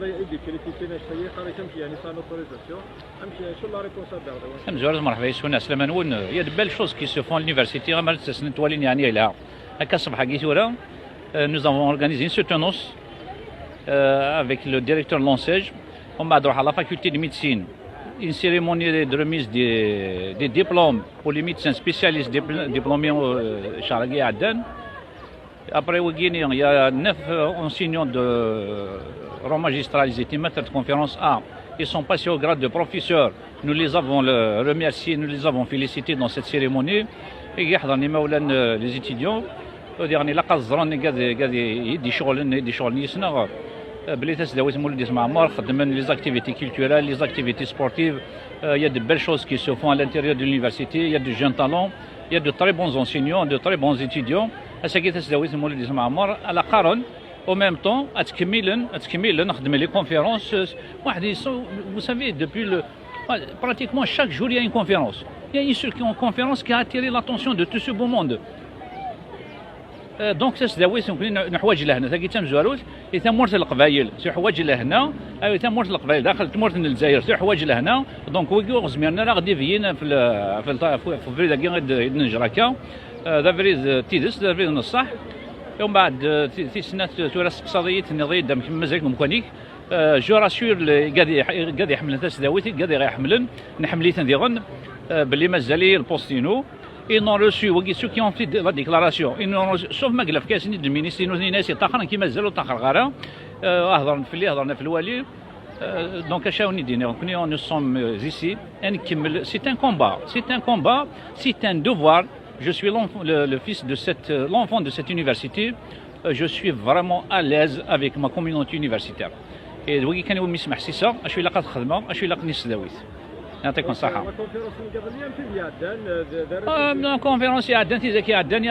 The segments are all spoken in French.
هذا يدي كريتيكينا شويه قال تمشي يعني sans autorisation امشي شو لا ريبونس هذا مزورز مرحبا يسونا سلام نون يا de belles choses qui se font à l'université غير تسنت ولين يعني لا هكا الصباح كي ورا nous avons organisé une soutenance avec le directeur de l'ONSEJ on va à la faculté de médecine une cérémonie de remise des diplômes pour les médecins spécialistes diplômés au Charagui Aden. Après, il y a 9 enseignants de rang magistral, ils étaient maîtres de conférence A. Ils sont passés au grade de professeur. Nous les avons remerciés, nous les avons félicités dans cette cérémonie. Et les étudiants, les activités culturelles, les activités sportives. Il y a de belles choses qui se font à l'intérieur de l'université. Il y a de jeunes talents, il y a de très bons enseignants, de très bons étudiants. En même temps, les conférences, vous savez, depuis pratiquement chaque jour, il y a une conférence. Il y a une conférence qui a attiré l'attention de tout ce beau monde. دونك تسداوي نحواج لهنا ثقي تمزواروت يتمورت القبايل سي حواج لهنا اي تمورت القبايل داخل تمورت الجزائر سي حواج لهنا دونك ويكو زميرنا راه غادي فينا في فريدا كي غادي نجراكا ذا فريز تيدس ذا فريز نصح ومن بعد في سنه تراث اقتصاديه النظريه دام مازال مكونيك جو راسور قاعد يحمل تسداوي قاعد يحملن نحمليت نديرن باللي مازال البوستينو. Ils n'ont reçu, ceux qui ont fait la déclaration, ils n'ont reçu, sauf Maglaf, qui a signé du ministre, nous avons dit que qui m'a zélo takhara, donc à chaque nous sommes ici, c'est un combat, c'est un devoir. Je suis le fils de l'enfant de cette université, je suis vraiment à l'aise avec ma communauté universitaire. Et oui, quand vous m'ismah c'est ça, je suis là pour khadma, je suis là pour nisdawit. يعطيكم الصحة. conférence il y a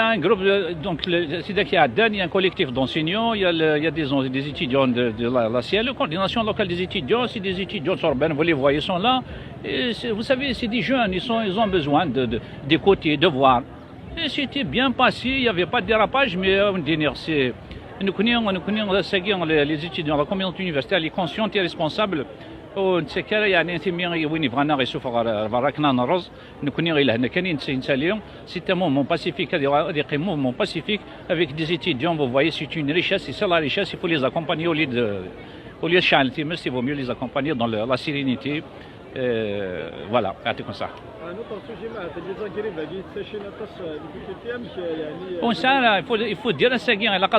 un groupe donc il y a un collectif d'enseignants, il y a des étudiants de la CIEL, la coordination locale des étudiants, c'est des étudiants urbains, vous les voyez, ils sont là. Et vous savez, c'est des jeunes, ils ont besoin d'écouter, de voir. Et c'était bien passé, il n'y avait pas de dérapage, mais nous connaissons les étudiants, la communauté universitaire, les conscients et responsables. ونتسكر يعني انت مي وين بغانا غيشوف راكنا نرز نكوني غير هنا كاينين نساليهم سي un mouvement pacifique هذه mouvement pacifique avec des étudiants vous voyez c'est une richesse c'est ça la richesse il faut les accompagner au lieu de الشعل il vaut mieux les accompagner dans la sérénité voilà يعطيكم الصحة. Bon, ça, il faut dire à Seguin et la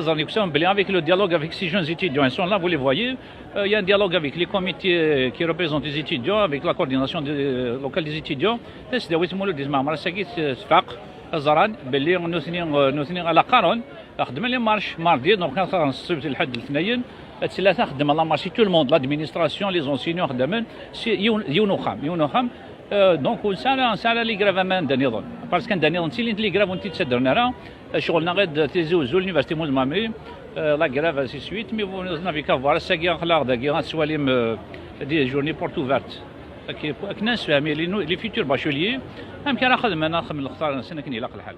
avec le dialogue avec ces jeunes étudiants. Ils sont là, vous les voyez. Il y a un dialogue avec les comités qui représentent les étudiants, avec la coordination locale des étudiants. C'est nous على قارن خدمنا لي مارش ماردي دونك كان السبت الحد الاثنين الثلاثه خدم على مارشي تو الموند لادمينستراسيون لي زونسينيون خدامين يونو خام دونك ونسالا لي غراف امان دنيظن باسكو دنيظن سي لي غراف ونتي تسدرنا راه شغلنا غير تيزوزو لونيفرسيتي مول مامي لا غراف سي سويت مي فو نافي كافوار ساكي خلاق داكي سواليم دي جورني بورت اوفرت كنا نسفهمي لي فيتور باشوليي هم كان خدمنا خدم الاختار سنه كني لاق الحال.